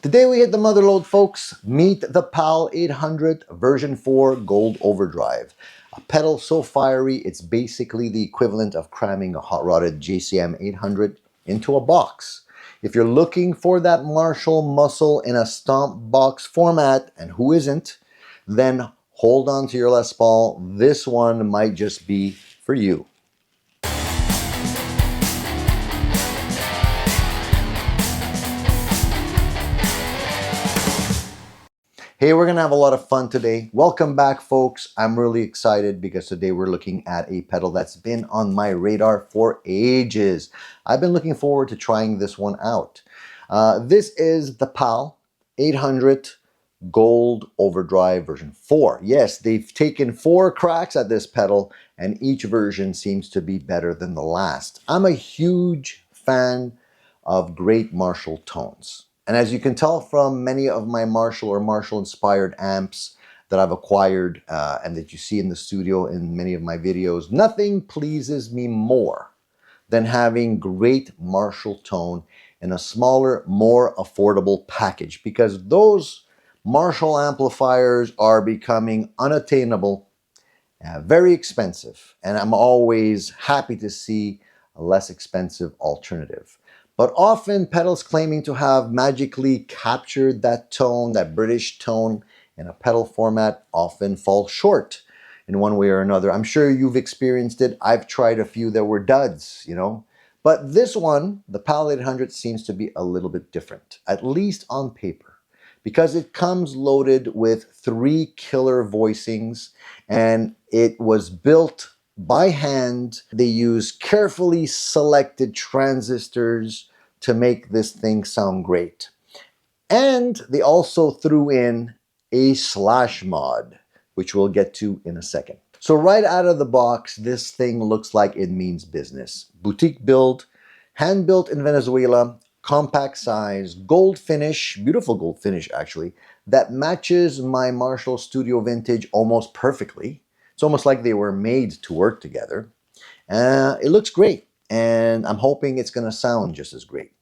Today we hit the mother lode, folks. Meet the PAL800 version 4 Gold Overdrive. A pedal so fiery, it's basically the equivalent of cramming a hot-rodded JCM800 into a box. If you're looking for that Marshall muscle in a stomp box format, and who isn't, then hold on to your Les Paul. This one might just be for you. Hey, we're gonna have a lot of fun today. Welcome back, folks. I'm really excited because today we're looking at a pedal that's been on my radar for ages. I've been looking forward to trying this one out. This is the PAL800 Gold Overdrive version 4. Yes, they've taken 4 cracks at this pedal and each version seems to be better than the last. I'm a huge fan of great Marshall tones. And as you can tell from many of my Marshall or Marshall-inspired amps that I've acquired and that you see in the studio in many of my videos, nothing pleases me more than having great Marshall tone in a smaller, more affordable package, because those Marshall amplifiers are becoming unattainable, very expensive, and I'm always happy to see a less expensive alternative. But often pedals claiming to have magically captured that tone, that British tone in a pedal format, often fall short in one way or another. I'm sure you've experienced it. I've tried a few that were duds, you know. But this one, the PAL800, seems to be a little bit different, at least on paper, because it comes loaded with 3 killer voicings and it was built by hand. They use carefully selected transistors to make this thing sound great. And they also threw in a slash mod, which we'll get to in a second. So right out of the box, this thing looks like it means business. Boutique build, hand built in Venezuela, compact size, gold finish, beautiful gold finish actually, that matches my Marshall Studio Vintage almost perfectly. It's almost like they were made to work together. It looks great, and I'm hoping it's going to sound just as great.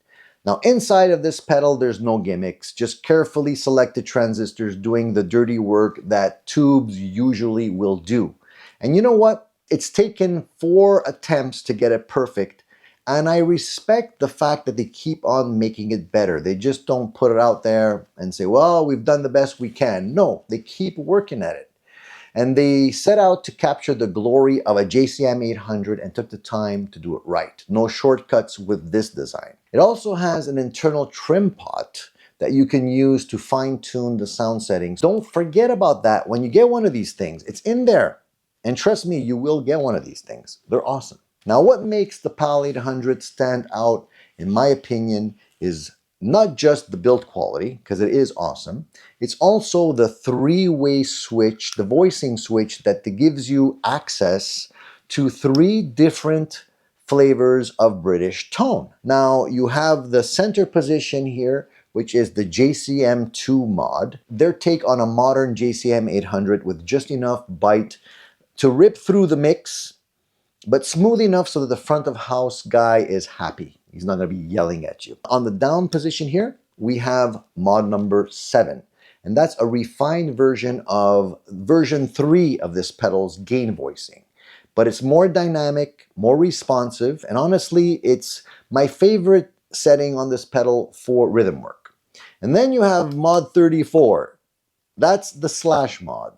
Now, inside of this pedal, there's no gimmicks, just carefully selected transistors doing the dirty work that tubes usually will do. And you know what? It's taken 4 attempts to get it perfect, and I respect the fact that they keep on making it better. They just don't put it out there and say, well, we've done the best we can. No, they keep working at it. And they set out to capture the glory of a JCM800 and took the time to do it right. No shortcuts with this design. It also has an internal trim pot that you can use to fine-tune the sound settings. Don't forget about that when you get one of these things. It's in there. And trust me, you will get one of these things. They're awesome. Now, what makes the PAL800 stand out, in my opinion, is not just the build quality, because it is awesome. It's also the 3-way switch, the voicing switch that gives you access to 3 different flavors of British tone. Now, you have the center position here, which is the JCM II mod. Their take on a modern JCM800 with just enough bite to rip through the mix, but smooth enough so that the front of house guy is happy. He's not going to be yelling at you. On the down position here, we have mod number 7. And that's a refined version of version 3 of this pedal's gain voicing. But it's more dynamic, more responsive, and honestly, it's my favorite setting on this pedal for rhythm work. And then you have mod 34. That's the slash mod.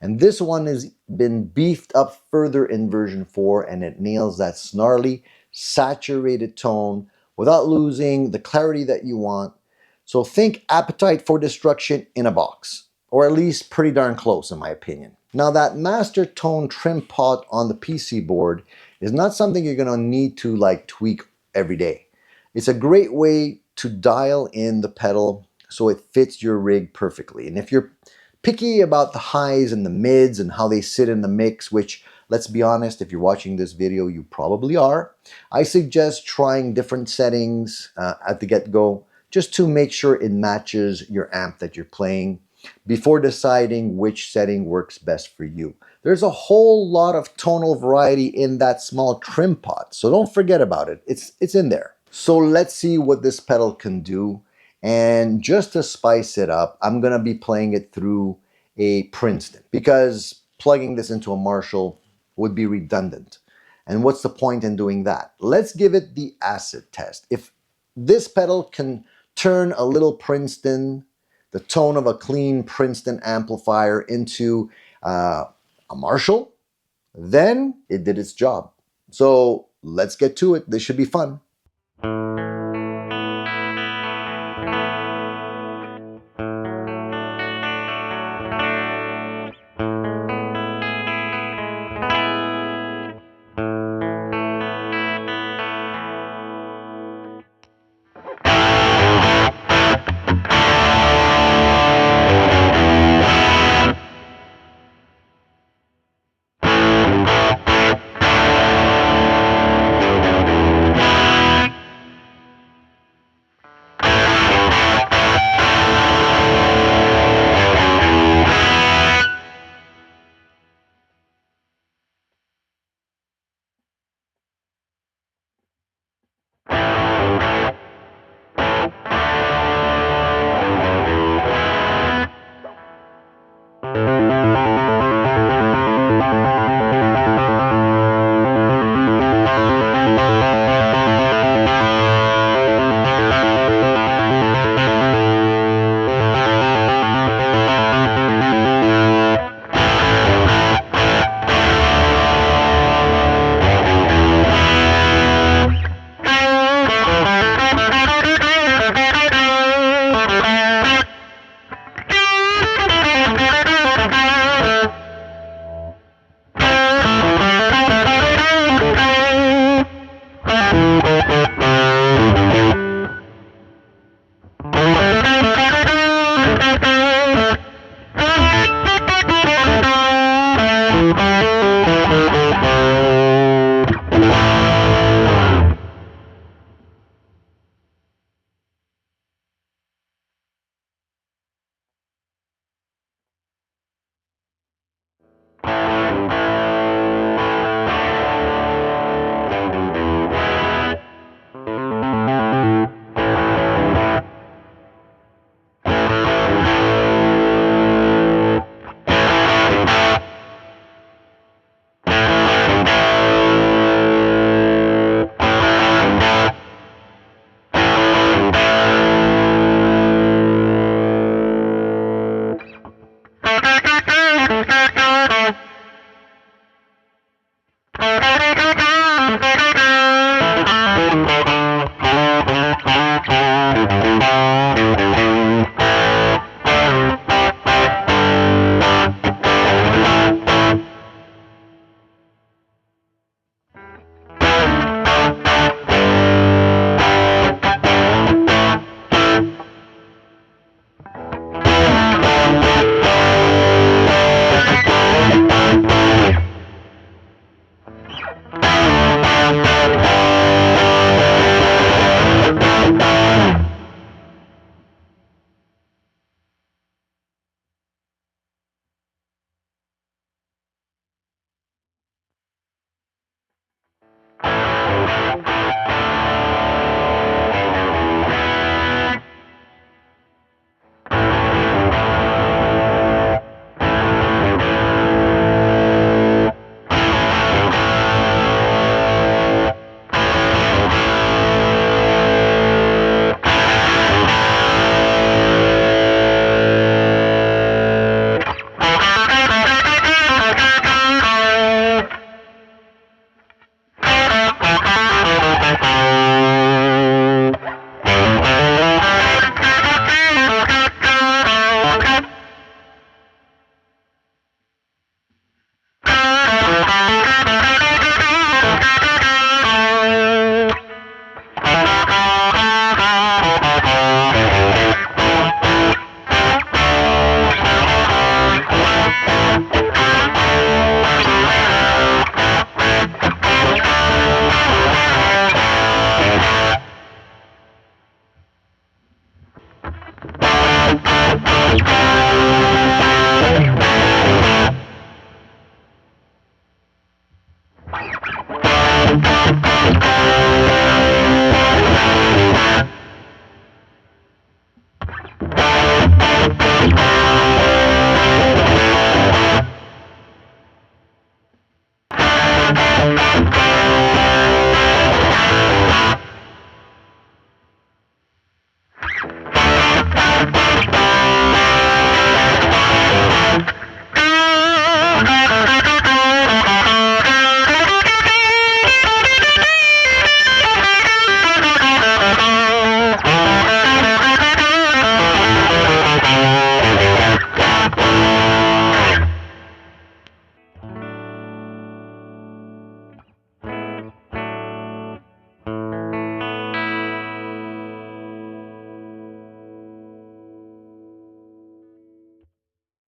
And this one has been beefed up further in version 4, and it nails that snarly, saturated tone without losing the clarity that you want. So think Appetite for Destruction in a box, or at least pretty darn close in my opinion. Now, that master tone trim pot on the PC board is not something you're going to need to like tweak every day. It's a great way to dial in the pedal so it fits your rig perfectly. And if you're picky about the highs and the mids and how they sit in the mix, which, let's be honest, if you're watching this video, you probably are, I suggest trying different settings at the get-go just to make sure it matches your amp that you're playing before deciding which setting works best for you. There's a whole lot of tonal variety in that small trim pot, so don't forget about it. It's in there. So let's see what this pedal can do And just to spice it up, I'm going to be playing it through a Princeton because plugging this into a Marshall would be redundant. And what's the point in doing that? Let's give it the acid test. If this pedal can turn a little Princeton, the tone of a clean Princeton amplifier, into a Marshall, then it did its job. So let's get to it. This should be fun.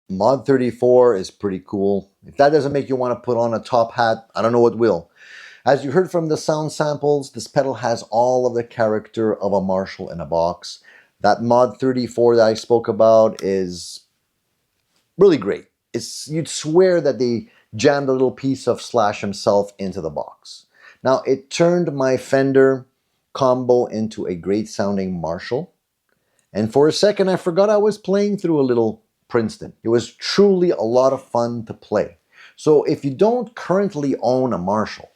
Mod 34 is pretty cool. If that doesn't make you want to put on a top hat, I don't know what will. As you heard from the sound samples, this pedal has all of the character of a Marshall in a box. That Mod 34 that I spoke about is really great. You'd swear that they jammed a little piece of Slash himself into the box. Now, it turned my Fender combo into a great sounding Marshall. And for a second, I forgot I was playing through a little Princeton. It was truly a lot of fun to play. So if you don't currently own a Marshall,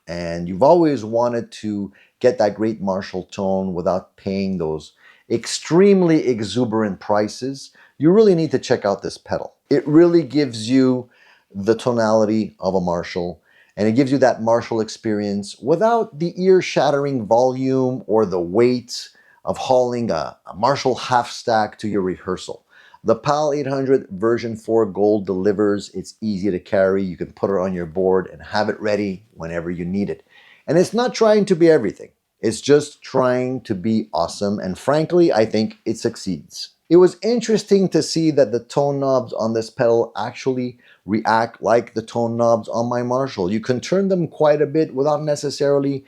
and you've always wanted to get that great Marshall tone without paying those extremely exuberant prices, you really need to check out this pedal. It really gives you the tonality of a Marshall, and it gives you that Marshall experience without the ear-shattering volume or the weight of hauling a Marshall half stack to your rehearsal. The PAL800 version 4 Gold delivers. It's easy to carry. You can put it on your board and have it ready whenever you need it. And it's not trying to be everything. It's just trying to be awesome. And frankly, I think it succeeds. It was interesting to see that the tone knobs on this pedal actually react like the tone knobs on my Marshall. You can turn them quite a bit without necessarily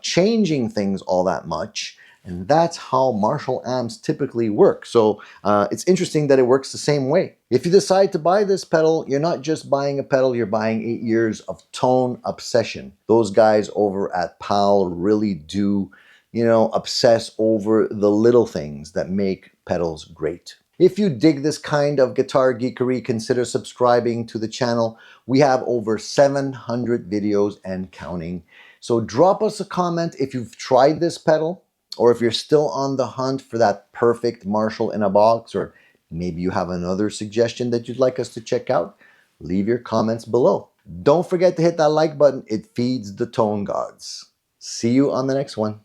changing things all that much. And that's how Marshall amps typically work. So it's interesting that it works the same way. If you decide to buy this pedal, you're not just buying a pedal, you're buying 8 years of tone obsession. Those guys over at PAL really do, obsess over the little things that make pedals great. If you dig this kind of guitar geekery, consider subscribing to the channel. We have over 700 videos and counting. So drop us a comment if you've tried this pedal, or if you're still on the hunt for that perfect Marshall in a box, or maybe you have another suggestion that you'd like us to check out, leave your comments below. Don't forget to hit that like button. It feeds the tone gods. See you on the next one.